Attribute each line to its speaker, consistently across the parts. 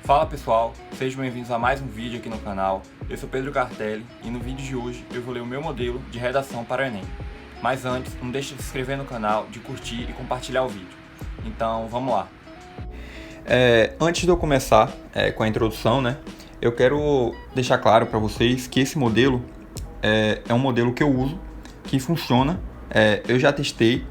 Speaker 1: Fala pessoal, sejam bem-vindos a mais um vídeo aqui no canal. Eu sou Pedro Cartelli e no vídeo de hoje eu vou ler o meu modelo de redação para o Enem. Mas antes, não deixe de se inscrever no canal, de curtir e compartilhar o vídeo. Então vamos lá. Antes de eu começar com a introdução, eu quero deixar claro para vocês que esse modelo é um modelo que eu uso, que funciona. Eu já testei,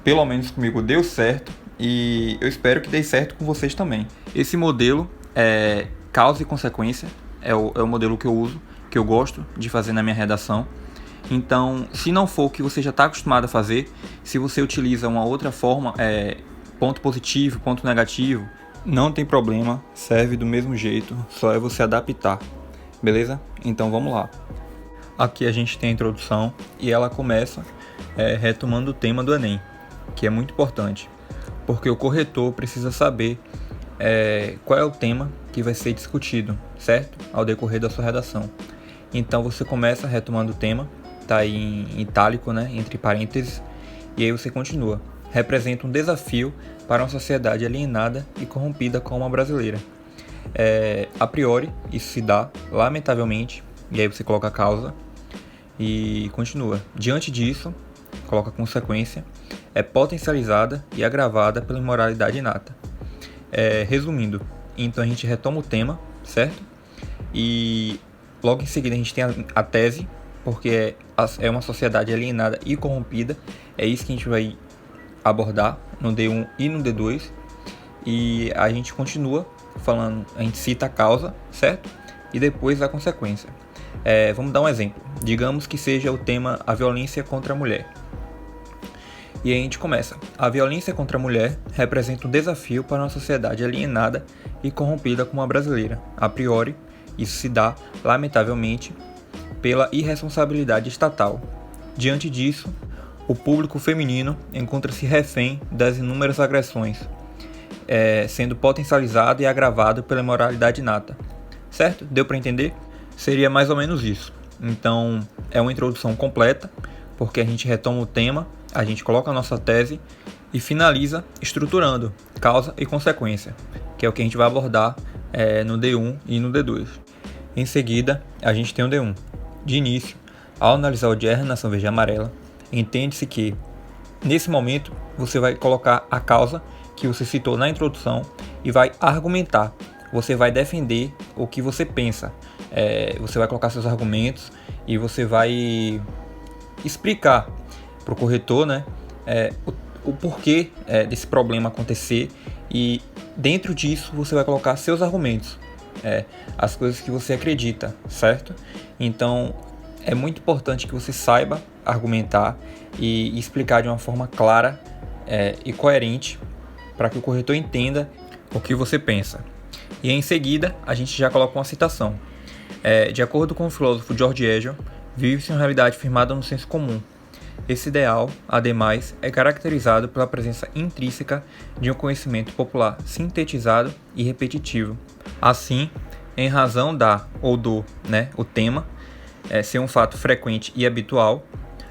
Speaker 1: pelo menos comigo deu certo e eu espero que dê certo com vocês também. Esse modelo é causa e consequência, é o modelo que eu uso, que eu gosto de fazer na minha redação. Então, se não for o que você já está acostumado a fazer, se você utiliza uma outra forma, ponto positivo, ponto negativo, não tem problema, serve do mesmo jeito, só é você adaptar, beleza? Então vamos lá. Aqui a gente tem a introdução e ela começa retomando o tema do Enem, que é muito importante, porque o corretor precisa saber qual é o tema que vai ser discutido, certo? Ao decorrer da sua redação. Então você começa retomando o tema, tá aí em itálico, entre parênteses, e aí você continua. Representa um desafio para uma sociedade alienada e corrompida como a brasileira. A priori, isso se dá, lamentavelmente, e aí você coloca a causa e continua. Diante disso, coloca a consequência, é potencializada e agravada pela imoralidade inata. Resumindo, então a gente retoma o tema, certo? E logo em seguida a gente tem a tese, porque é uma sociedade alienada e corrompida. É isso que a gente vai abordar no D1 e no D2. E a gente continua falando, a gente cita a causa, certo? E depois a consequência. Vamos dar um exemplo. Digamos que seja o tema a violência contra a mulher. E aí a gente começa. A violência contra a mulher representa um desafio para uma sociedade alienada e corrompida como a brasileira. A priori, isso se dá, lamentavelmente, pela irresponsabilidade estatal. Diante disso, o público feminino encontra-se refém das inúmeras agressões, sendo potencializado e agravado pela imoralidade inata. Certo? Deu para entender? Seria mais ou menos isso. Então, é uma introdução completa, porque a gente retoma o tema, a gente coloca a nossa tese e finaliza estruturando causa e consequência, que é o que a gente vai abordar no D1 e no D2. Em seguida, a gente tem o D1. De início, ao analisar o diário Nação Verde e Amarela, entende-se que, nesse momento, você vai colocar a causa que você citou na introdução e vai argumentar. Você vai defender o que você pensa. Você vai colocar seus argumentos e você vai explicar para o corretor, o porquê desse problema acontecer, e dentro disso você vai colocar seus argumentos, as coisas que você acredita, certo? Então é muito importante que você saiba argumentar e explicar de uma forma clara e coerente para que o corretor entenda o que você pensa. E em seguida a gente já coloca uma citação. De acordo com o filósofo George Orwell, vive-se uma realidade firmada no senso comum. Esse ideal, ademais, é caracterizado pela presença intrínseca de um conhecimento popular sintetizado e repetitivo. Assim, em razão o tema ser um fato frequente e habitual,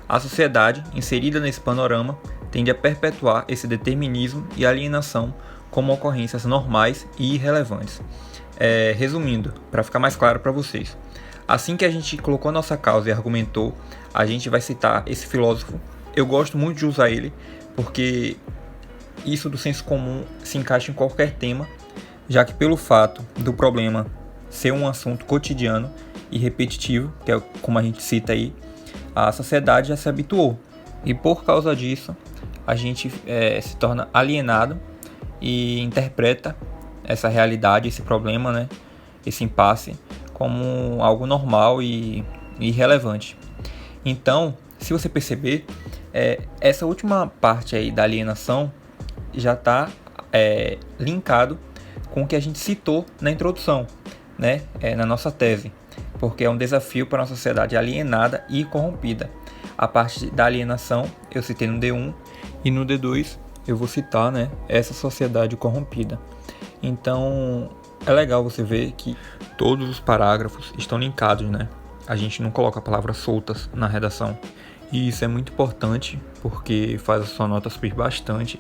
Speaker 1: a sociedade, inserida nesse panorama, tende a perpetuar esse determinismo e alienação como ocorrências normais e irrelevantes. Resumindo, para ficar mais claro para vocês, assim que a gente colocou a nossa causa e argumentou, a gente vai citar esse filósofo. Eu gosto muito de usar ele, porque isso do senso comum se encaixa em qualquer tema, já que pelo fato do problema ser um assunto cotidiano e repetitivo, que é como a gente cita aí, a sociedade já se habituou. E por causa disso, a gente se torna alienado e interpreta essa realidade, esse problema, esse impasse, como algo normal e irrelevante. Então, se você perceber, essa última parte aí da alienação já está linkado com o que a gente citou na introdução, na nossa tese, porque é um desafio para uma sociedade alienada e corrompida. A parte da alienação eu citei no D1 e no D2 eu vou citar essa sociedade corrompida. Então é legal você ver que todos os parágrafos estão linkados, A gente não coloca palavras soltas na redação. E isso é muito importante porque faz a sua nota subir bastante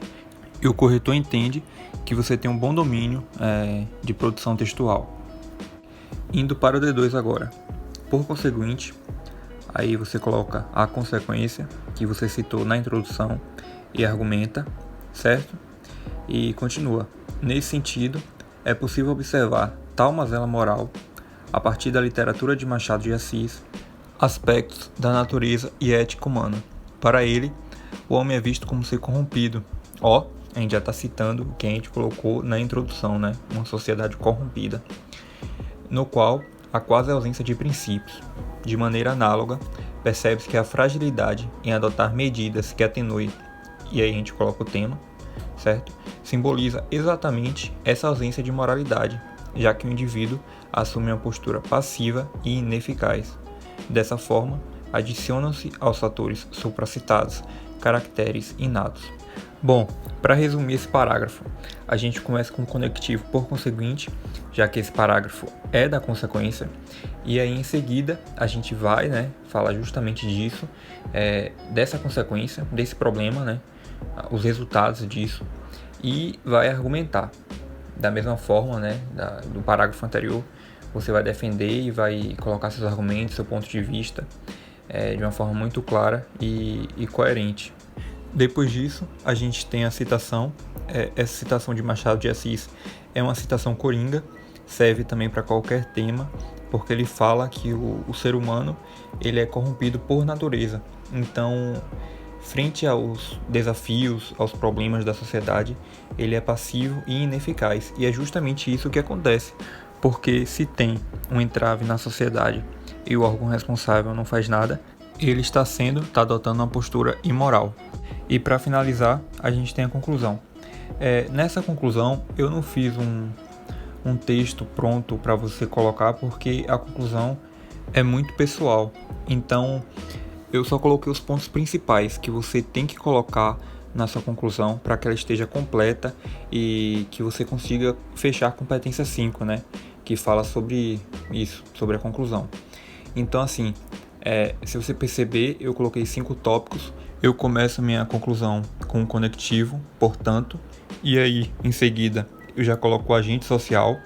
Speaker 1: e o corretor entende que você tem um bom domínio de produção textual. Indo para o D2 agora. Por conseguinte, aí você coloca a consequência que você citou na introdução e argumenta, certo? E continua. Nesse sentido, é possível observar tal mazela moral, a partir da literatura de Machado de Assis, aspectos da natureza e ética humana. Para ele, o homem é visto como ser corrompido. A gente já está citando o que a gente colocou na introdução, né? Uma sociedade corrompida, no qual há quase ausência de princípios. De maneira análoga, percebe-se que a fragilidade em adotar medidas que atenuem, e aí a gente coloca o tema, certo? Simboliza exatamente essa ausência de moralidade, já que o indivíduo assume uma postura passiva e ineficaz. Dessa forma, adicionam-se aos fatores supracitados caracteres inatos. Bom, para resumir esse parágrafo, a gente começa com o conectivo por conseguinte, já que esse parágrafo é da consequência, e aí em seguida a gente vai falar justamente disso, dessa consequência, desse problema, os resultados disso, e vai argumentar. Da mesma forma do parágrafo anterior, você vai defender e vai colocar seus argumentos, seu ponto de vista, de uma forma muito clara e coerente. Depois disso, a gente tem a citação. Essa citação de Machado de Assis é uma citação coringa, serve também para qualquer tema, porque ele fala que o ser humano ele é corrompido por natureza. Então, frente aos desafios, aos problemas da sociedade, ele é passivo e ineficaz. E é justamente isso que acontece, porque se tem um entrave na sociedade e o órgão responsável não faz nada, ele está adotando uma postura imoral. E para finalizar, a gente tem a conclusão. Nessa conclusão, eu não fiz um texto pronto para você colocar, porque a conclusão é muito pessoal. Então, eu só coloquei os pontos principais que você tem que colocar na sua conclusão para que ela esteja completa e que você consiga fechar a competência 5, que fala sobre isso, sobre a conclusão. Então, assim, se você perceber, eu coloquei 5 tópicos. Eu começo a minha conclusão com o conectivo, portanto, e aí, em seguida, eu já coloco o agente social,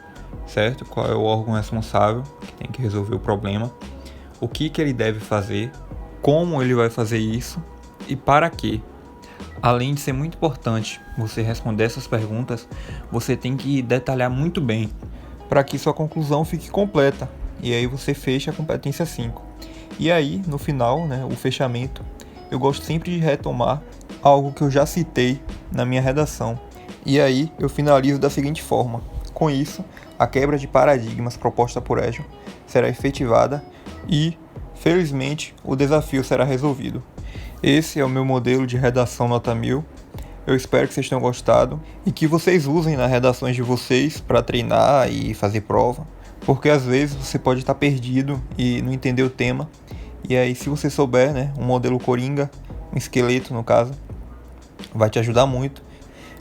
Speaker 1: certo? Qual é o órgão responsável que tem que resolver o problema, o que ele deve fazer, como ele vai fazer isso e para quê. Além de ser muito importante você responder essas perguntas, você tem que detalhar muito bem para que sua conclusão fique completa. E aí você fecha a competência 5. E aí, no final, o fechamento, eu gosto sempre de retomar algo que eu já citei na minha redação. E aí eu finalizo da seguinte forma: com isso, a quebra de paradigmas proposta por Ejon será efetivada e, felizmente, o desafio será resolvido. Esse é o meu modelo de redação nota 1000. Eu espero que vocês tenham gostado e que vocês usem nas redações de vocês para treinar e fazer prova, porque às vezes você pode estar perdido e não entender o tema. E aí, se você souber, um modelo coringa, um esqueleto no caso, vai te ajudar muito,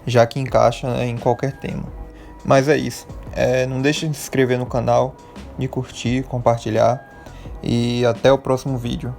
Speaker 1: já que encaixa em qualquer tema. Mas é isso. Não deixe de se inscrever no canal, de curtir, compartilhar e até o próximo vídeo.